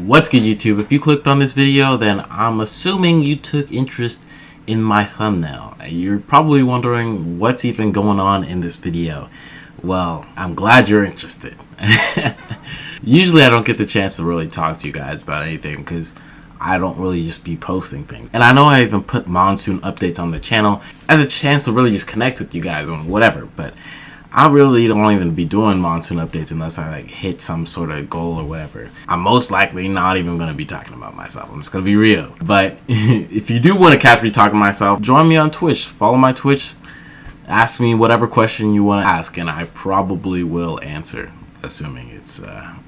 What's good, YouTube? If you clicked on this video, then I'm assuming you took interest in my thumbnail. You're probably wondering what's even going on in this video. Well, I'm glad you're interested. Usually I don't get the chance to really talk to you guys about anything because I don't really just be posting things. And I know I even put monsoon updates on the channel as a chance to really just connect with you guys on whatever, but I really don't even be doing monsoon updates unless I like hit some sort of goal or whatever. I'm most likely not even going to be talking about myself. I'm just going to be real. But if you do want to catch me talking to myself, join me on Twitch. Follow my Twitch. Ask me whatever question you want to ask, and I probably will answer, assuming it's a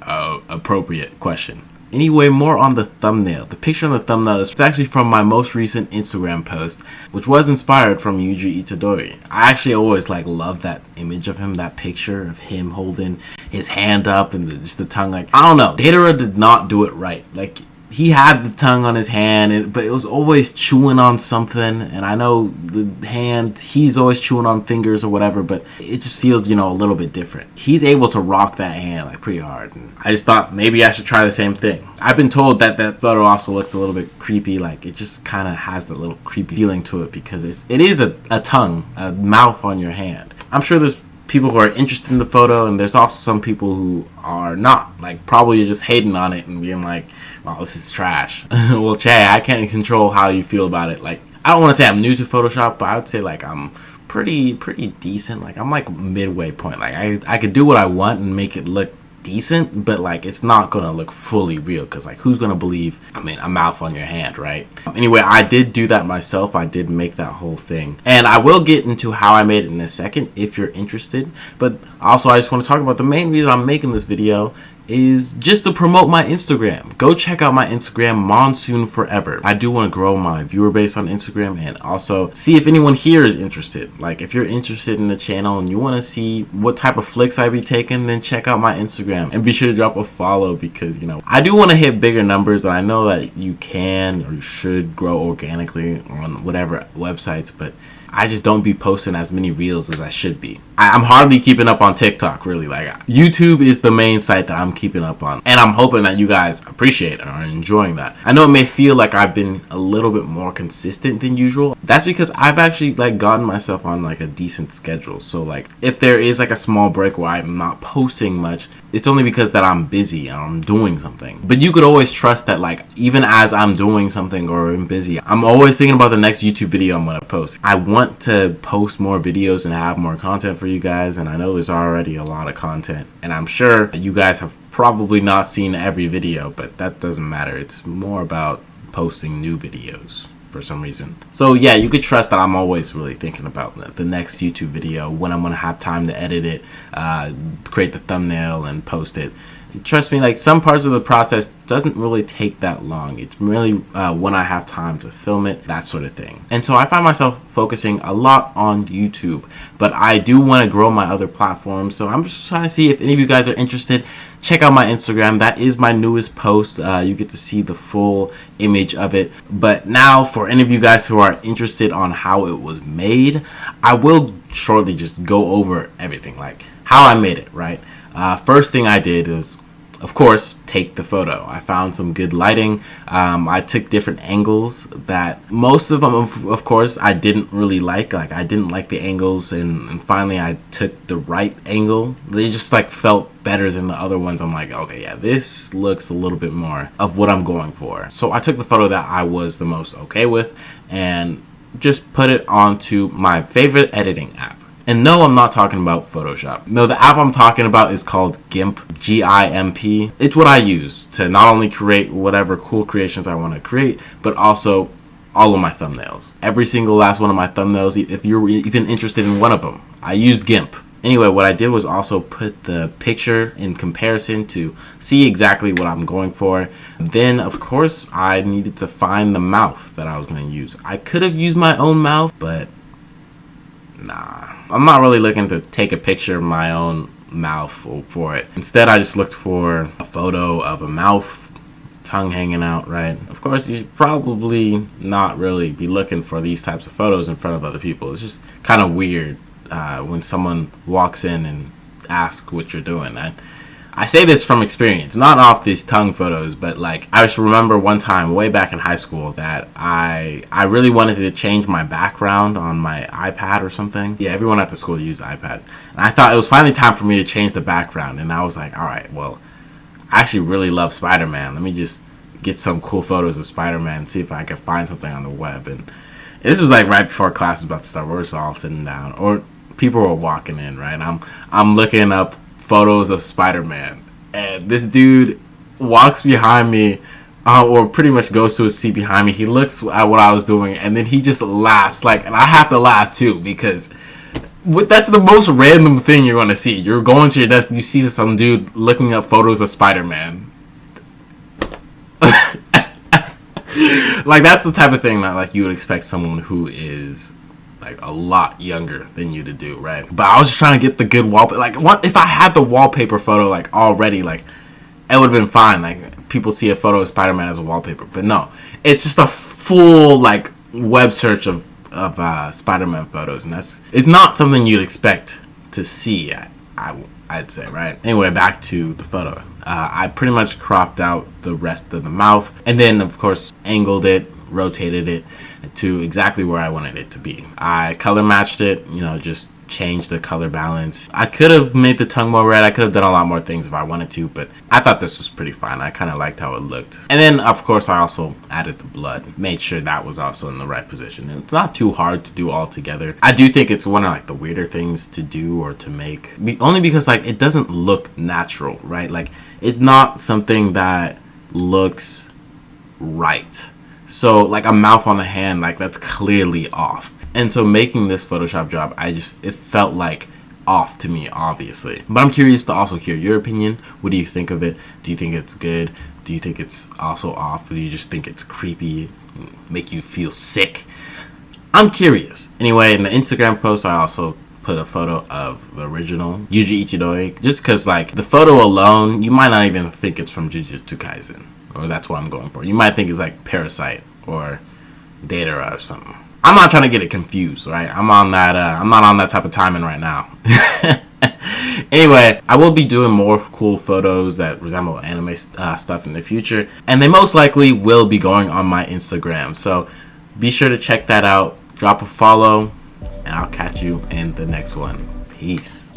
appropriate question. Anyway, more on the thumbnail. The picture on the thumbnail is actually from my most recent Instagram post, which was inspired from Yuji Itadori. I actually always love that image of him, that picture of him holding his hand up and just the tongue. I don't know. Itadori did not do it right. He had the tongue on his hand, but it was always chewing on something. And I know the hand, he's always chewing on fingers or whatever, but it just feels, a little bit different. He's able to rock that hand pretty hard. And I just thought maybe I should try the same thing. I've been told that photo also looked a little bit creepy. It just kind of has that little creepy feeling to it because it is a tongue, a mouth on your hand. I'm sure there's people who are interested in the photo, and there's also some people who are not. Probably you're just hating on it and being like, wow, this is trash. Well, Jay, I can't control how you feel about it. I don't want to say I'm new to Photoshop, but I would say I'm pretty decent. I'm midway point. I could do what I want and make it look decent, but it's not gonna look fully real because who's gonna believe a mouth on your hand, right? Anyway, I did do that myself. I did make that whole thing, and I will get into how I made it in a second if you're interested. But also I just want to talk about the main reason I'm making this video is just to promote my Instagram. Go check out my Instagram, Monsoon Forever. I do want to grow my viewer base on Instagram and also see if anyone here is interested. If you're interested in the channel and you want to see what type of flicks I be taking, then check out my Instagram and be sure to drop a follow because, I do want to hit bigger numbers, and I know that you can or you should grow organically on whatever websites, but I just don't be posting as many reels as I should be. I'm hardly keeping up on TikTok, really. YouTube is the main site that I'm keeping up on. And I'm hoping that you guys appreciate and are enjoying that. I know it may feel like I've been a little bit more consistent than usual. That's because I've actually gotten myself on a decent schedule. So if there is a small break where I'm not posting much, it's only because that I'm busy and I'm doing something. But you could always trust that even as I'm doing something or I'm busy, I'm always thinking about the next YouTube video I'm gonna post. I want to post more videos and have more content for you guys, and I know there's already a lot of content, and I'm sure that you guys have probably not seen every video, but that doesn't matter. It's more about posting new videos for some reason. So yeah, you could trust that I'm always really thinking about the next YouTube video, when I'm gonna have time to edit it, create the thumbnail and post it. Trust me, some parts of the process doesn't really take that long. It's really when I have time to film it, that sort of thing. And so I find myself focusing a lot on YouTube, but I do want to grow my other platforms. So I'm just trying to see if any of you guys are interested. Check out my Instagram. That is my newest post. You get to see the full image of it. But now for any of you guys who are interested on how it was made, I will shortly just go over everything, how I made it, right? First thing I did is, of course, take the photo. I found some good lighting. I took different angles that most of them, of course, I didn't really like. I didn't like the angles, and finally I took the right angle. They just felt better than the other ones. I'm okay, yeah, this looks a little bit more of what I'm going for. So I took the photo that I was the most okay with and just put it onto my favorite editing app. And no, I'm not talking about Photoshop. No, the app I'm talking about is called GIMP, G-I-M-P. It's what I use to not only create whatever cool creations I want to create, but also all of my thumbnails. Every single last one of my thumbnails, if you're even interested in one of them, I used GIMP. Anyway, what I did was also put the picture in comparison to see exactly what I'm going for. Then, of course, I needed to find the mouth that I was going to use. I could have used my own mouth, but nah. I'm not really looking to take a picture of my own mouth for it. Instead, I just looked for a photo of a mouth, tongue hanging out, right? Of course, you should probably not really be looking for these types of photos in front of other people. It's just kind of weird when someone walks in and asks what you're doing. I say this from experience, not off these tongue photos, but like I just remember one time way back in high school that I really wanted to change my background on my iPad or something. Yeah, everyone at the school used iPads. And I thought it was finally time for me to change the background. And I was like, all right, well, I actually really love Spider-Man. Let me just get some cool photos of Spider-Man and see if I can find something on the web. And this was like right before class was about to start. We're just all sitting down, or people were walking in, right? I'm looking up photos of Spider-Man, and this dude walks behind me, or pretty much goes to his seat behind me. He looks at what I was doing, and then he just laughs, like, and I have to laugh too, because that's the most random thing you're gonna see. You're going to your desk, and you see some dude looking up photos of Spider-Man. Like, that's the type of thing that, like, you would expect someone who is like a lot younger than you to do, right? But I was just trying to get the good wallpaper. Like, what if I had the wallpaper photo like already? Like, it would have been fine. Like, people see a photo of Spider-Man as a wallpaper, but no, it's just a full like web search of Spider-Man photos, and it's not something you'd expect to see. I'd say, right? Anyway, back to the photo. I pretty much cropped out the rest of the mouth, and then of course angled it, rotated it to exactly where I wanted it to be. I color matched it, just changed the color balance. I could have made the tongue more red. I could have done a lot more things if I wanted to, but I thought this was pretty fine. I kind of liked how it looked. And then, of course, I also added the blood. Made sure that was also in the right position. And it's not too hard to do all together. I do think it's one of like the weirder things to do or to make. Only because like it doesn't look natural, right? Like it's not something that looks right. So like a mouth on a hand, like that's clearly off. And so making this Photoshop job, it felt like off to me, obviously. But I'm curious to also hear your opinion. What do you think of it? Do you think it's good? Do you think it's also off? Do you just think it's creepy, make you feel sick? I'm curious. Anyway, in the Instagram post, I also put a photo of the original Yuji Itadori, just because like the photo alone, you might not even think it's from Jujutsu Kaisen, or that's what I'm going for. You might think it's like Parasite or Datara or something. I'm not trying to get it confused, right? I'm not on that type of timing right now. Anyway, I will be doing more cool photos that resemble anime stuff in the future, and they most likely will be going on my Instagram. So be sure to check that out. Drop a follow, and I'll catch you in the next one. Peace.